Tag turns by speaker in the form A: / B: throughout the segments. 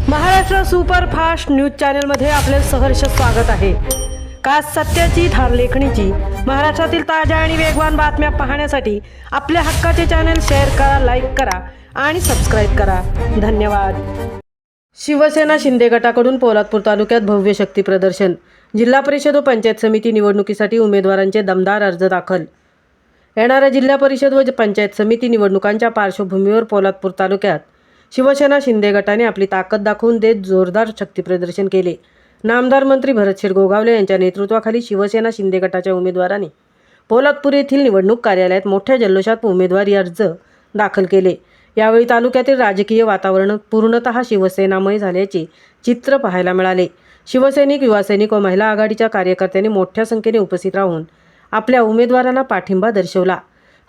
A: Maharashtra superfast news चॅनलमध्ये आपले सहर्ष स्वागत आहे। खास सत्याची थार लेखणीची महाराष्ट्रातील ताज्या आणि वेगवान बातम्या पाहण्यासाठी आपल्या हक्काचे चॅनल शेअर करा, लाईक करा आणि सबस्क्राइब करा। धन्यवाद। शिवसेना शिंदे गटाकडून पोलादपूर तालुक्यात भव्य शक्ती प्रदर्शन। जिल्हा परिषद व पंचायत समिती निवडणुकीसाठी उमेदवारांचे दमदार अर्ज दाखल। येणाऱ्या जिल्हा परिषद व पंचायत समिती निवडणुकांच्या पार्श्वभूमीवर पोलादपूर तालुक्यात शिवसेना शिंदे गटाने आपली ताकद दाखवून देत जोरदार शक्ती प्रदर्शन केले। नामदार मंत्री भरतशेठ गोगावले यांच्या नेतृत्वाखाली शिवसेना शिंदे गटाच्या उमेदवारांनी पोलादपूर येथील निवडणूक कार्यालयात मोठ्या जल्लोषात उमेदवारी अर्ज दाखल केले। यावेळी तालुक्यातील राजकीय वातावरण पूर्णतः शिवसेनामय झाल्याचे चित्र पाहायला मिळाले। शिवसैनिक, युवासैनिक व महिला आघाडीच्या कार्यकर्त्यांनी मोठ्या संख्येने उपस्थित राहून आपल्या उमेदवारांना पाठिंबा दर्शवला।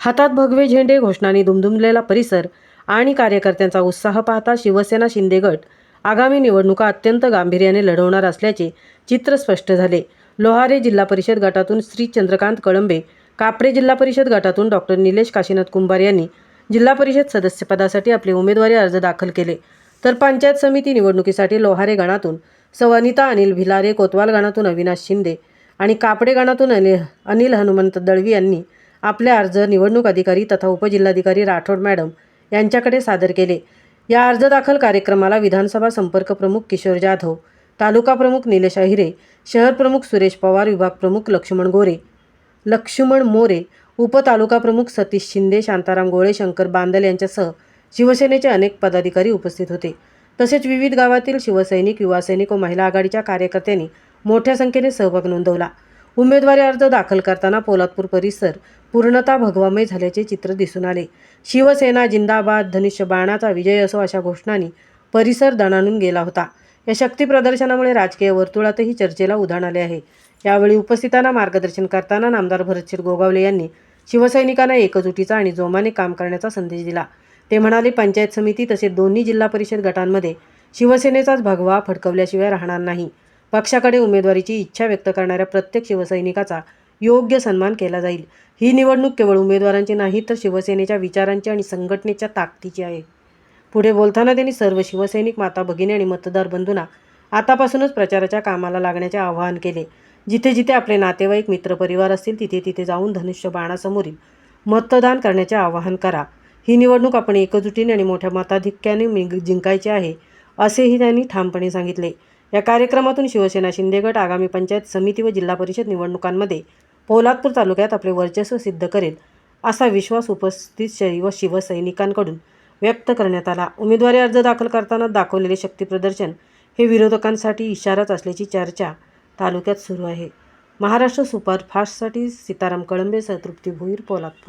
A: हातात भगवे झेंडे, घोषणांनी दुमदुमलेला परिसर आणि कार्यकर्त्यांचा उत्साह पाहता शिवसेना शिंदे गट आगामी निवडणुका अत्यंत गांभीर्याने लढवणार असल्याचे चित्र स्पष्ट झाले। लोहारे जिल्हा परिषद गटातून श्री चंद्रकांत कळंबे, कापडे जिल्हा परिषद गटातून डॉक्टर निलेश काशीनाथ कुंभार यांनी जिल्हा परिषद सदस्यपदासाठी आपले उमेदवारी अर्ज दाखल केले। तर पंचायत समिती निवडणुकीसाठी लोहारे गणातून सवनिता अनिल भिलारे, कोतवाल गणातून अविनाश शिंदे आणि कापडे गणातून अनिल हनुमंत दळवी यांनी आपले अर्ज निवडणूक अधिकारी तथा उपजिल्हाधिकारी राठोड मॅडम यांच्याकडे सादर केले। या अर्ज दाखल कार्यक्रमाला विधानसभा संपर्क प्रमुख किशोर जाधव, तालुका प्रमुख निलेश अहिरे, शहर प्रमुख सुरेश पवार, विभाग प्रमुख लक्ष्मण मोरे, उपतालुका प्रमुख सतीश शिंदे, शांताराम गोळे, शंकर बांदल यांच्यासह शिवसेनेचे अनेक पदाधिकारी उपस्थित होते। तसेच विविध गावातील शिवसैनिक, युवासैनिक व महिला आघाडीच्या कार्यकर्त्यांनी मोठ्या संख्येने सहभाग नोंदवला। उमेदवारी अर्ज दाखल करताना पोलादपूर परिसर पूर्णतः भगवामय झाल्याचे चित्र दिसून आले। शिवसेना जिंदाबाद, धनुष्यबाणाचा विजय असो अशा घोषणांनी परिसर दणाणून गेला होता। या शक्ती प्रदर्शनामुळे राजकीय वर्तुळातही चर्चेला उधाण आले आहे। यावेळी उपस्थितांना मार्गदर्शन करताना नामदार भरतशेठ गोगावले यांनी शिवसैनिकांना एकजुटीचा आणि जोमाने काम करण्याचा संदेश दिला। ते म्हणाले, पंचायत समिती तसेच दोन्ही जिल्हा परिषद गटांमध्ये शिवसेनेचाच भगवा फडकवल्याशिवाय राहणार नाही। पक्षाकडे उमेदवारीची इच्छा व्यक्त करणाऱ्या प्रत्येक शिवसैनिकाचा योग्य सन्मान केला जाईल। ही निवडणूक केवळ उमेदवारांची नाही तर शिवसेनेच्या विचारांची आणि संघटनेच्या ताकदीची आहे। पुढे बोलताना त्यांनी सर्व शिवसैनिक, माता भगिनी आणि मतदार बंधूंना आतापासूनच प्रचाराच्या कामाला लागण्याचे आवाहन केले। जिथे जिथे आपले नातेवाईक, मित्रपरिवार असतील तिथे तिथे जाऊन धनुष्य बाणासमोरील मतदान करण्याचे आवाहन करा। ही निवडणूक आपण एकजुटीने आणि मोठ्या मताधिक्याने जिंकायची आहे, असेही त्यांनी ठामपणे सांगितले। या कार्यक्रमातून शिवसेना शिंदे गट आगामी पंचायत समिती व जिल्हा परिषद निवडणुकांमध्ये पोलादपूर तालुक्यात आपले वर्चस्व सिद्ध करेल असा विश्वास उपस्थित शिवसैनिकांकडून व्यक्त करण्यात आला। उमेदवारी अर्ज दाखल करताना दाखवलेले शक्ती प्रदर्शन हे विरोधकांसाठी इशाराच असल्याची चर्चा तालुक्यात सुरू आहे। महाराष्ट्र सुपरफास्टसाठी सीताराम कळंबे, तृप्ती भोईर, पोलादपूर।